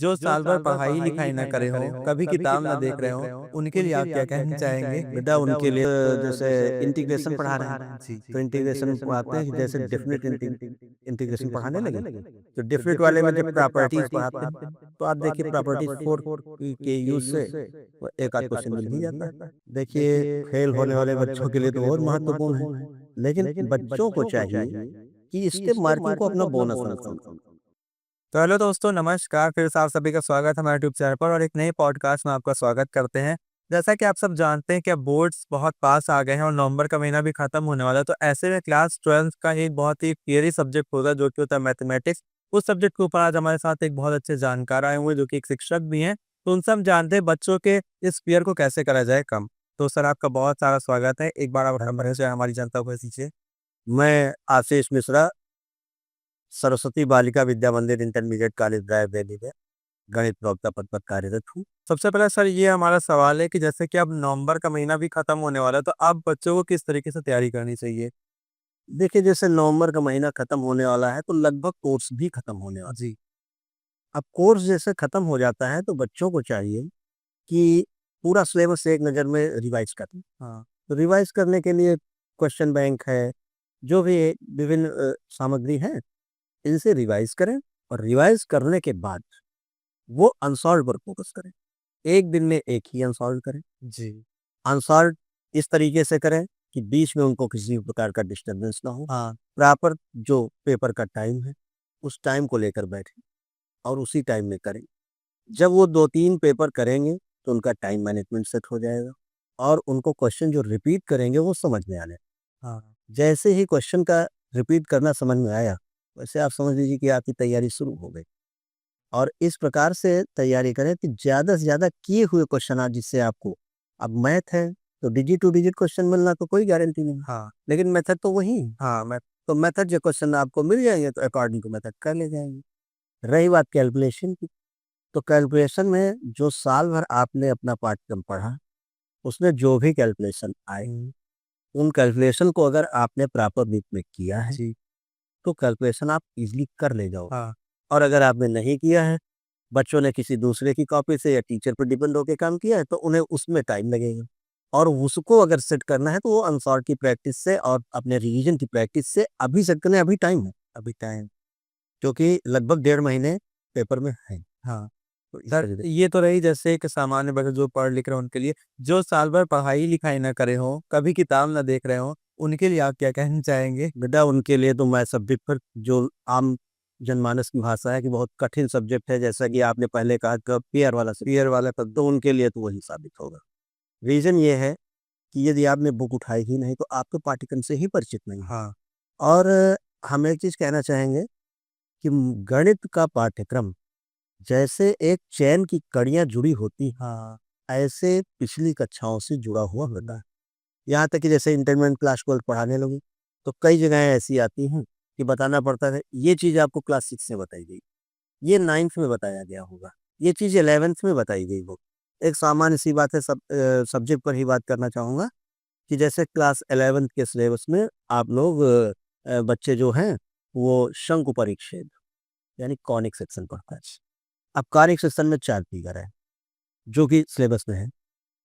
जो साल भर पढ़ाई लिखाई ना करे हो, कभी किताब ना देख रहे हो, उनके लिए आप क्या कहना चाहेंगे? बेटा उनके लिए जैसे इंटीग्रेशन पढ़ा रहे हैं, जी, तो इंटीग्रेशन पढ़ाते हैं कि जैसे डेफिनेट इंटीग्रेशन पढ़ाने लगे, तो डेफिनेट वाले में जब प्रॉपर्टीज पढ़ाते हैं, तो आप देखिए प्रॉपर्टीज 4 के यूज से वो एक आध क्वेश्चन मिल ही जाता है। देखिए फेल होने वाले बच्चों के लिए तो बहुत महत्वपूर्ण है, लेकिन बच्चों को चाहिए कि स्टेप मार्किंग को अपना बोनस ना समझें। तो हेलो दोस्तों, नमस्कार। फिर से आप सभी का स्वागत है हमारे यूट्यूब चैनल पर और एक नए पॉडकास्ट में आपका स्वागत करते हैं। जैसा कि आप सब जानते हैं कि अब बोर्ड्स बहुत पास आ गए हैं और नवंबर का महीना भी खत्म होने वाला है, तो ऐसे में क्लास 12 का एक बहुत ही थियरी सब्जेक्ट होता है जो कि होता है मैथमेटिक्स। उस सब्जेक्ट के ऊपर आज हमारे साथ एक बहुत अच्छे जानकार आए हुए हैं जो कि एक शिक्षक भी हैं। तो उनसे हम जानते हैं बच्चों के इस फियर को कैसे करा जाए कम। तो सर, आपका बहुत सारा स्वागत है। एक बार आप हमारे से हमारी जनता को दीजिए। मैं आशीष मिश्रा, सरस्वती बालिका विद्या मंदिर इंटरमीडिएट कॉलेज रायबरेली में गणित प्रवक्ता पद पर कार्यरत हूँ। सबसे पहले सर, ये हमारा सवाल है कि जैसे कि अब नवंबर का महीना भी खत्म होने वाला है, तो अब बच्चों को किस तरीके से तैयारी करनी चाहिए? देखिए, जैसे नवंबर का महीना खत्म होने वाला है, तो लगभग कोर्स भी खत्म होने वाला है। जी। अब कोर्स जैसे खत्म हो जाता है, तो बच्चों को चाहिए कि पूरा सिलेबस एक नज़र में रिवाइज़ कर लें। हाँ। तो रिवाइज़ करने के लिए क्वेश्चन बैंक है, जो भी विभिन्न सामग्री है, इनसे रिवाइज़ करें और रिवाइज़ करने के बाद वो अनसॉल्व्ड पर फ़ोकस करें। एक दिन में एक ही अनसॉल्व्ड करें। जी। अनसॉल्व्ड इस तरीके से करें कि बीच में उनको किसी भी प्रकार का डिस्टर्बेंस ना हो। हाँ। प्रॉपर जो पेपर का टाइम है, उस टाइम को लेकर बैठें और उसी टाइम में करें। जब वो 2-3 पेपर करेंगे, तो उनका टाइम मैनेजमेंट सेट हो जाएगा और उनको क्वेश्चन जो रिपीट करेंगे, वो समझ में आने। हाँ। जैसे ही क्वेश्चन का रिपीट करना समझ में आया, वैसे आप समझ लीजिए कि आपकी तैयारी शुरू हो गई और इस प्रकार से तैयारी करें कि ज़्यादा से ज़्यादा किए हुए क्वेश्चन आज जिससे आपको अब मैथ है, तो डिजिट टू डिजिट क्वेश्चन मिलना तो कोई गारंटी नहीं, हाँ। लेकिन मेथड तो वही है। हाँ, मैं तो मेथड जो क्वेश्चन आपको मिल जाएँगे, तो अकॉर्डिंग टू मेथड कर ले जाएँगे। रही बात कैलकुलेशन की, तो कैलकुलेशन में जो साल भर आपने अपना पाठ्यक्रम पढ़ा, उसमें जो भी कैलकुलेशन आए, उन कैलकुलेशन को अगर आपने प्रॉपर रीत में किया है, जी। तो कैलकुलेशन आप ईज़िली कर ले जाओगे। हाँ। और अगर आपने नहीं किया है, बच्चों ने किसी दूसरे की कॉपी से या टीचर पर डिपेंड होके काम किया है, तो उन्हें उसमें टाइम लगेगा और उसको अगर सेट करना है, तो वो अनसॉल्व की प्रैक्टिस से और अपने रिवीजन की प्रैक्टिस से अभी सेट करना है, अभी टाइम है, अभी टाइम। क्योंकि लगभग 1.5 महीने पेपर में है। हाँ। तो इस सर, वजह से ये तो रही जैसे एक सामान्य बच्चे जो पढ़ लिख रहे हैं उनके लिए। जो साल भर पढ़ाई लिखाई ना करे हों, कभी किताब ना देख रहे हों, उनके लिए आप क्या कहना चाहेंगे? बेटा उनके लिए तो मैं सब्जेक्ट पर जो आम जनमानस की भाषा है कि बहुत कठिन सब्जेक्ट है, जैसा कि आपने पहले कहा कि पेयर वाला सब्जेक्ट, पीयर वाला पद। तो उनके लिए तो वही साबित होगा। रीज़न ये है कि यदि आपने बुक उठाई ही नहीं, तो आपके पाठ्यक्रम से ही परिचित नहीं हैं। हाँ। और हम एक चीज़ कहना चाहेंगे कि गणित का पाठ्यक्रम जैसे एक चैन की कड़ियाँ जुड़ी होती हैं, हाँ। ऐसे पिछली कक्षाओं से जुड़ा हुआ होता है। यहाँ तक कि जैसे इंटरमीडिएट क्लास 12 पढ़ाने लगे, तो कई जगहें ऐसी आती हैं कि बताना पड़ता है, ये चीज़ आपको क्लास 6 में बताई गई, ये 9th में बताया गया होगा, ये चीज़ 11th में बताई गई हो। एक सामान्य-सी बात है, सब्जेक्ट पर ही बात करना चाहूँगा कि जैसे क्लास 11th के सिलेबस में आप लोग बच्चे जो हैं, वो शंकु परिच्छेद यानी कॉनिक सेक्शन पढ़ते हैं। अब कॉनिक सेक्शन में 4 फिगर है, जो कि सिलेबस में है।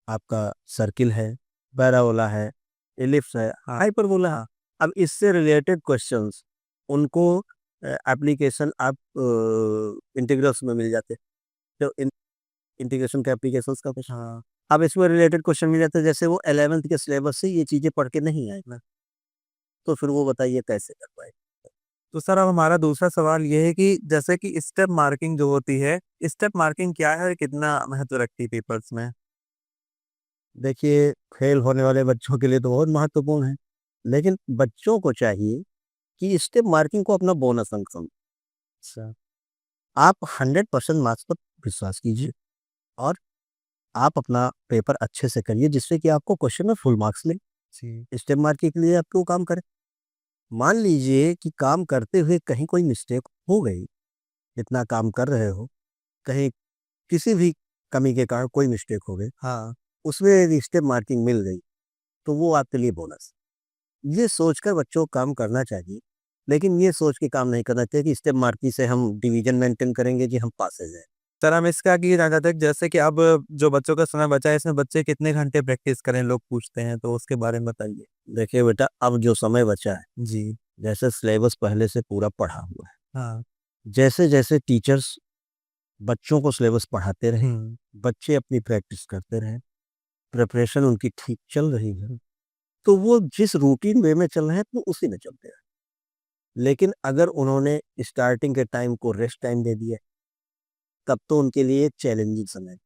आपका सर्किल है, पैराबोला है, इलिप्स है, हाँ। हाइपरबोला है। हाँ। अब इससे रिलेटेड क्वेश्चंस उनको एप्लीकेशन आप इंटीग्रल्स में मिल जाते हैं। तो इंटीग्रेशन के एप्लीकेशंस का क्वेश्चन, हाँ। अब इसमें रिलेटेड क्वेश्चन मिल जाते हैं, जैसे वो 11th के सिलेबस से ये चीज़ें पढ़ के नहीं आए ना, तो फिर वो बताइए कैसे कर पाए? तो सर, अब हमारा दूसरा सवाल ये है कि जैसे कि स्टेप मार्किंग जो होती है, स्टेप मार्किंग क्या है और कितना महत्व रखती है पेपर्स में? देखिए, फेल होने वाले बच्चों के लिए तो बहुत महत्वपूर्ण है, लेकिन बच्चों को चाहिए कि स्टेप मार्किंग को अपना बोनस अंक समझें। अच्छा। आप 100% मार्क्स पर विश्वास कीजिए और आप अपना पेपर अच्छे से करिए, जिससे कि आपको क्वेश्चन में फुल मार्क्स मिले। जी। स्टेप मार्किंग के लिए आप क्यों काम करें? मान लीजिए कि काम करते हुए कहीं कोई मिस्टेक हो गई, इतना काम कर रहे हो, कहीं किसी भी कमी के कारण कोई मिस्टेक हो गई, हाँ। उसमें यदि स्टेप मार्किंग मिल गई, तो वो आपके लिए बोनस। ये सोचकर बच्चों को काम करना चाहिए, लेकिन ये सोच के काम नहीं करना चाहिए कि स्टेप मार्किंग से हम डिवीज़न मेंटेन करेंगे कि हम पास हो जाएँ। सर हम इसका आगे ये जानना चाहते हैं जैसे कि अब जो बच्चों का समय बचा है इसमें बच्चे कितने घंटे प्रैक्टिस करें लोग पूछते हैं तो उसके बारे में बताइए। देखिए बेटा, अब जो समय बचा है, जी। जैसे सिलेबस पहले से पूरा पढ़ा हुआ है, हाँ। जैसे-जैसे टीचर्स बच्चों को सिलेबस पढ़ाते रहे, हुँ। बच्चे अपनी प्रैक्टिस करते रहे, प्रिपरेशन उनकी ठीक चल रही है, तो वो जिस रूटीन वे में चल रहे हैं, तो उसी में चलते हैं। लेकिन अगर उन्होंने स्टार्टिंग के टाइम को रेस्ट टाइम दे दिया, तब तो उनके लिए चैलेंजिंग समय है।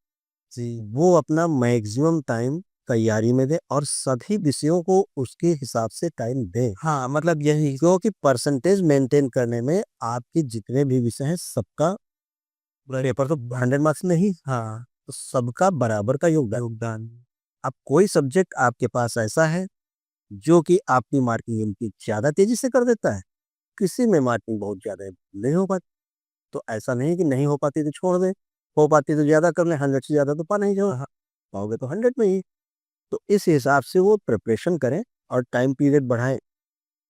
जी। वो अपना मैक्सिमम टाइम तैयारी में दें और सभी विषयों को उसके हिसाब से टाइम दें। हाँ, मतलब यही। क्योंकि परसेंटेज मेंटेन करने में आपके जितने भी विषय हैं, सबका पेपर तो 100 मार्क्स में ही, हाँ, तो सबका बराबर का योगदान। योगदान। अब कोई सब्जेक्ट आपके पास ऐसा है जो कि आपकी मार्किंग इनकी ज़्यादा तेज़ी से कर देता है, किसी में मार्किंग बहुत ज़्यादा नहीं हो पाती। तो ऐसा नहीं कि नहीं हो पाती तो छोड़ दें, हो पाती तो ज़्यादा कर लें, 100 से ज़्यादा तो पा नहीं जो हाँ, पाओगे तो 100 में ही। तो इस हिसाब से वो प्रिपरेशन करें और टाइम पीरियड बढ़ाएँ।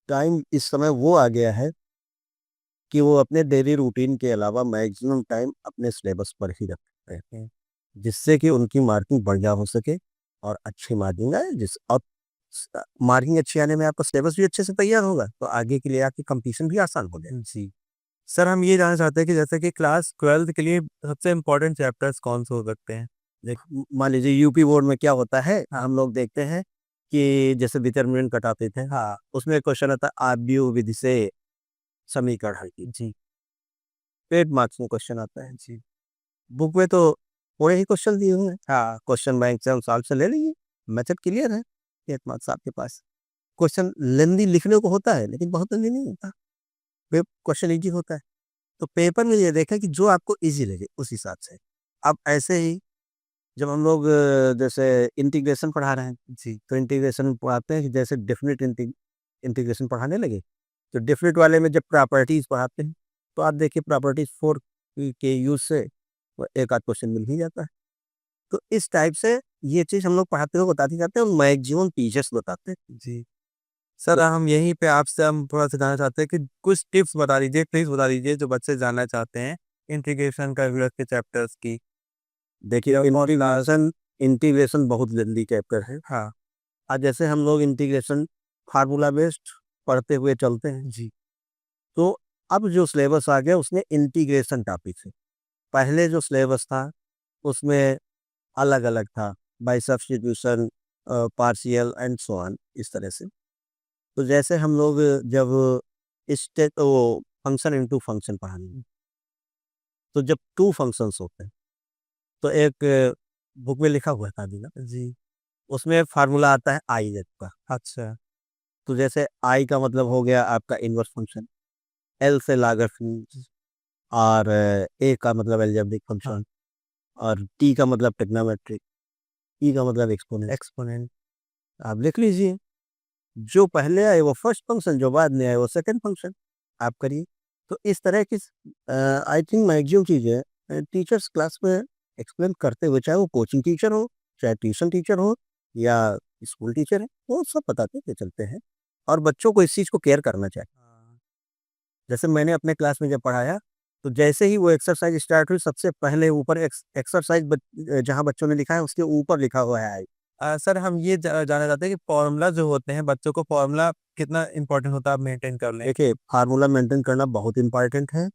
टाइम इस समय वो आ गया है कि वो अपने डेली रूटीन के अलावा मैक्सिमम टाइम अपने सिलेबस पर ही रखते हैं, जिससे कि उनकी मार्किंग बढ़िया हो सके और अच्छी मार्किंग आए मार्किंग अच्छी आने में आपका सिलेबस भी अच्छे से तैयार होगा, तो आगे के लिए आपकी कंपटीशन भी आसान हो जाएगा। जी। सर हम ये जानना चाहते हैं कि जैसे कि क्लास 12th के लिए सबसे इम्पोर्टेंट चैप्टर्स कौन से हो सकते हैं? मान लीजिए यूपी बोर्ड में क्या होता है, हाँ। हम लोग देखते हैं कि जैसे डिटरमिनेंट कटाते थे, हाँ। उसमें क्वेश्चन आता है आव्यूह विधि से समीकरण की, जी। 8 मार्क्स में क्वेश्चन आता है। जी। बुक में तो थोड़े ही क्वेश्चन दिए हुए हैं, हाँ, क्वेश्चन बैंक से हम सॉल्व से ले लीजिए, मेथड क्लियर है, 8 मार्क्स आपके पास। क्वेश्चन लेंदी लिखने को होता है, लेकिन बहुत लेंदी नहीं होता, क्वेश्चन ईजी होता है। तो पेपर में ये देखा कि जो आपको ईजी लगे उस हिसाब से। अब ऐसे ही जब हम लोग जैसे इंटीग्रेशन पढ़ा रहे हैं, जी। तो इंटीग्रेशन में पढ़ाते हैं कि जैसे डेफिनिट इंटीग्रेशन पढ़ाने लगे, तो डेफिनिट वाले में जब प्रॉपर्टीज पढ़ाते हैं, तो आप देखिए प्रॉपर्टीज 4 के यूज से वो एक आध क्वेश्चन मिल ही जाता है। तो इस टाइप से ये चीज़ हम लोग पढ़ाते हुए बताते जाते हैं और मैक्सिमम टीचर्स बताते हैं। जी। सर हम यहीं पे आपसे हम थोड़ा-सा जानना चाहते हैं कि कुछ टिप्स बता दीजिए, ट्रिक्स बता दीजिए जो बच्चे जानना चाहते हैं इंटीग्रेशन कैलकुलस के चैप्टर्स की। देखिए इंटीग्रेशन इंटीग्रेशन बहुत जल्दी चैप्टर है। हाँ। आज जैसे हम लोग इंटीग्रेशन फार्मूला बेस्ड पढ़ते हुए चलते हैं, जी। तो अब जो सिलेबस आ गया उसमें इंटीग्रेशन टॉपिक है। पहले जो सिलेबस था उसमें अलग-अलग था, by substitution partial and so on इस तरह से। तो जैसे हम लोग जब फंक्शन इनटू फंक्शन पढ़ाएंगे, तो जब 2 फंक्शंस होते हैं, तो एक बुक में लिखा हुआ था अभी ना, जी। उसमें फार्मूला आता है आई का। अच्छा। तो जैसे आई का मतलब हो गया आपका इनवर्स फंक्शन, एल से लॉगरिथम और ए का मतलब अलजेब्रिक हाँ। फंक्शन और टी का मतलब ट्रिग्नोमेट्रिक, ई का मतलब एक्सपोनेंट। एक्सपोनेंट। आप लिख लीजिए, जो पहले आए वो फर्स्ट फंक्शन, जो बाद में आए वो सेकंड फंक्शन, आप करिए। तो इस तरह की आई थिंक मैक्सिमम चीज़ें टीचर्स क्लास में एक्सप्लेन करते हुए, चाहे वो कोचिंग टीचर हो, चाहे ट्यूशन टीचर हो या स्कूल टीचर है, वो सब बताते हुए चलते हैं और बच्चों को इस चीज़ को केयर करना चाहिए। हाँ। जैसे मैंने अपने क्लास में जब पढ़ाया, तो जैसे ही वो एक्सरसाइज स्टार्ट हुई, सबसे पहले ऊपर एक्सरसाइज जहाँ बच्चों ने लिखा है उसके ऊपर लिखा हुआ है आई। सर हम ये जानना चाहते हैं कि फ़ॉर्मूला जो होते हैं बच्चों को फ़ॉर्मूला कितना इम्पोर्टेंट होता है आप मेंटेन कर लें? देखिए, फार्मूला मेंटेन करना बहुत इंपॉर्टेंट है,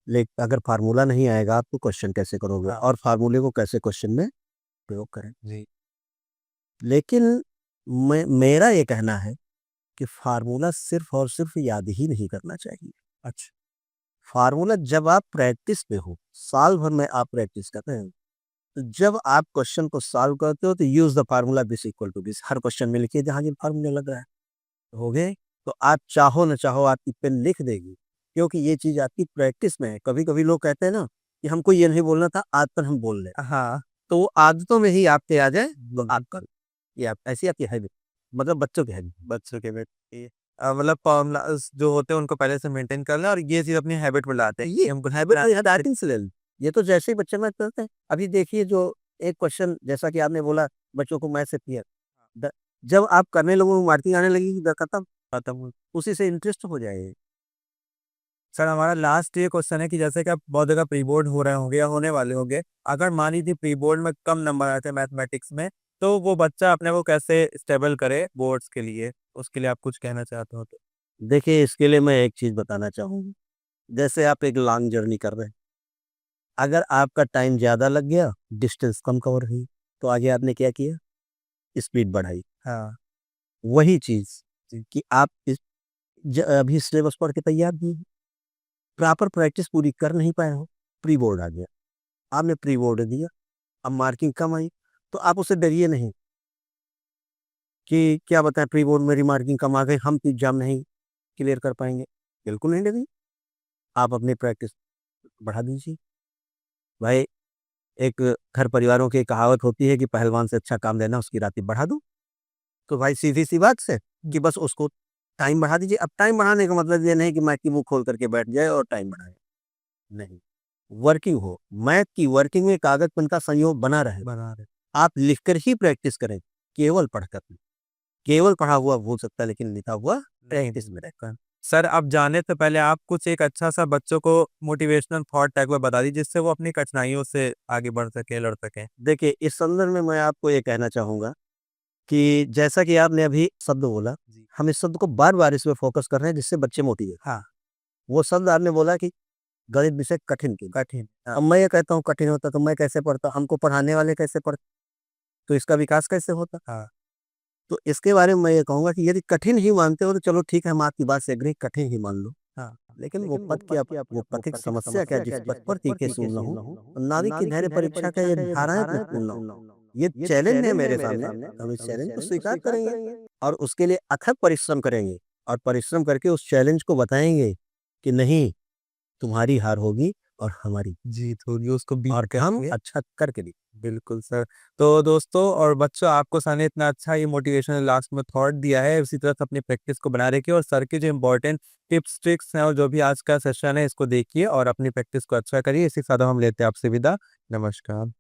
लेकिन अगर फार्मूला नहीं आएगा आप तो क्वेश्चन कैसे करोगे हाँ। और फार्मूले को कैसे क्वेश्चन में प्रयोग करें। जी। लेकिन मेरा ये कहना है कि फार्मूला सिर्फ और सिर्फ याद ही नहीं करना चाहिए। अच्छा। फार्मूला जब आप प्रैक्टिस पे हो, साल भर में आप प्रैक्टिस करते हैं, तो जब आप क्वेश्चन को सॉल्व करते हो तो use the formula this equal to this, हर क्वेश्चन में लिखिए जहाँ ये फार्मूला लग रहा है, हो गए। तो आप चाहो न चाहो आपकी पेन लिख देगी, क्योंकि ये चीज़ आपकी प्रैक्टिस में है। कभी-कभी लोग कहते हैं ना कि हमको ये नहीं बोलना था, आज पर हम बोल लें। हाँ। तो वो आदतों में ही आपके आ जाए, तो आप कर, ये आप ऐसी आपकी हैबिट, मतलब बच्चों की हैबिट। बच्चों के बेट ये मतलब फ़ॉर्मूलाज़ जो होते हैं उनको पहले से मेंटेन कर लें और ये चीज़ अपनी हैबिट में लाते हैं ये कि हमको हैबिट या स्टार्टिंग से ले लो। ये तो जैसे ही बच्चे मैथ करते हैं, अभी देखिए जो एक क्वेश्चन जैसा कि आपने बोला बच्चों को मैथ से क्लियर, द जब आप करने लगोगे मार्किंग आने लगेगी, द खत्म, खत्म हो। उसी से इंटरेस्ट हो जाएगा। सर हमारा लास्ट ये क्वेश्चन है कि जैसे कि आप बहुत जगह प्री बोर्ड हो रहे होंगे या होने वाले होंगे, अगर मान लीजिए प्री बोर्ड में कम नंबर आते हैं मैथमेटिक्स में, तो वो बच्चा अपने को कैसे स्टेबल करे बोर्ड्स के लिए? उसके लिए आप कुछ कहना चाहते हो तो? देखिए, इसके लिए मैं एक चीज़ बताना चाहूँगा, जैसे आप एक लॉन्ग जर्नी कर रहे हैं, अगर आपका टाइम ज़्यादा लग गया, डिस्टेंस कम कवर हुई, तो आगे आपने क्या किया? स्पीड बढ़ाई। हाँ, वही चीज़ कि आप अभी सिलेबस पढ़ के तैयार नहीं हैं, प्रॉपर प्रैक्टिस पूरी कर नहीं पाए हो, प्री बोर्ड आ गया। आपने प्री बोर्ड दिया, अब मार्किंग कम आई, तो आप उससे डरिए नहीं कि क्या बताएँ प्री बोर्ड मेरी मार्किंग कम आ गई, हम तो एग्ज़ाम नहीं क्लियर कर पाएँगे। बिल्कुल नहीं डरिए, आप अपनी प्रैक्टिस बढ़ा दीजिए। भाई, एक घर परिवारों की कहावत होती है कि पहलवान से अच्छा काम लेना उसकी राशि बढ़ा दो। तो भाई सीधी-सी बात है कि बस उसको टाइम बढ़ा दीजिए। अब टाइम बढ़ाने का मतलब ये नहीं कि मैथ की बुक खोल करके बैठ जाए और टाइम बढ़ाए, नहीं। वर्किंग हो, मैथ की वर्किंग में कागज पेन का संयोग बना रहे। बना रहे। आप लिखकर ही प्रैक्टिस करें, केवल पढ़कर नहीं। केवल पढ़ा हुआ भूल सकता है लेकिन लिखा हुआ प्रैक्टिस में रहता है। सर अब जाने से पहले आप कुछ एक अच्छा-सा बच्चों को मोटिवेशनल थॉट टाइप का बता दीजिए, जिससे वो अपनी कठिनाइयों से आगे बढ़ सकें, लड़ सकें। देखिए, इस संदर्भ में मैं आपको ये कहना चाहूँगा कि जैसा कि आपने अभी शब्द बोला, जी। हम इस शब्द को बार-बार इस पे फ़ोकस कर रहे हैं जिससे बच्चे मोटिवेट। हाँ, वो शब्द आपने बोला कि गणित विषय कठिन क्यों? कठिन। हाँ, अब मैं ये कहता हूँ कठिन होता तो मैं कैसे पढ़ता? हमको पढ़ाने वाले कैसे पढ़ते? तो इसका विकास कैसे होता? हाँ, तो इसके बारे में मैं ये कहूँगा कि यदि कठिन ही मानते हो तो चलो ठीक है, हम आपकी बात से एग्री, कठिन ही मान लो। हाँ। लेकिन वो पद क्या, वो पथिक समस्या क्या जिस पद पर तीखे सूल न हो, और नाविक की धैर्य परीक्षा का ये धाराएँ पूर्ण न हो। ये चैलेंज है मेरे सामने, हम इस चैलेंज को स्वीकार करेंगे और उसके लिए अथक परिश्रम करेंगे और परिश्रम करके उस चैलेंज को बताएँगे कि नहीं, तुम्हारी हार होगी और हमारी जीत होगी उसको बीट और हम करेंगे। अच्छा करके दिखाएँगे। बिल्कुल सर। तो दोस्तों और बच्चों, आपको सर ने इतना अच्छा ये मोटिवेशनल लास्ट में थॉट दिया है, उसी तरह से अपनी प्रैक्टिस को बनाए रखिए और सर के जो इम्पोर्टेंट टिप्स, ट्रिक्स हैं और जो भी आज का सेशन है इसको देखिए और अपनी प्रैक्टिस को अच्छा करिए। इसी के साथ हम लेते हैं आपसे विदा। नमस्कार।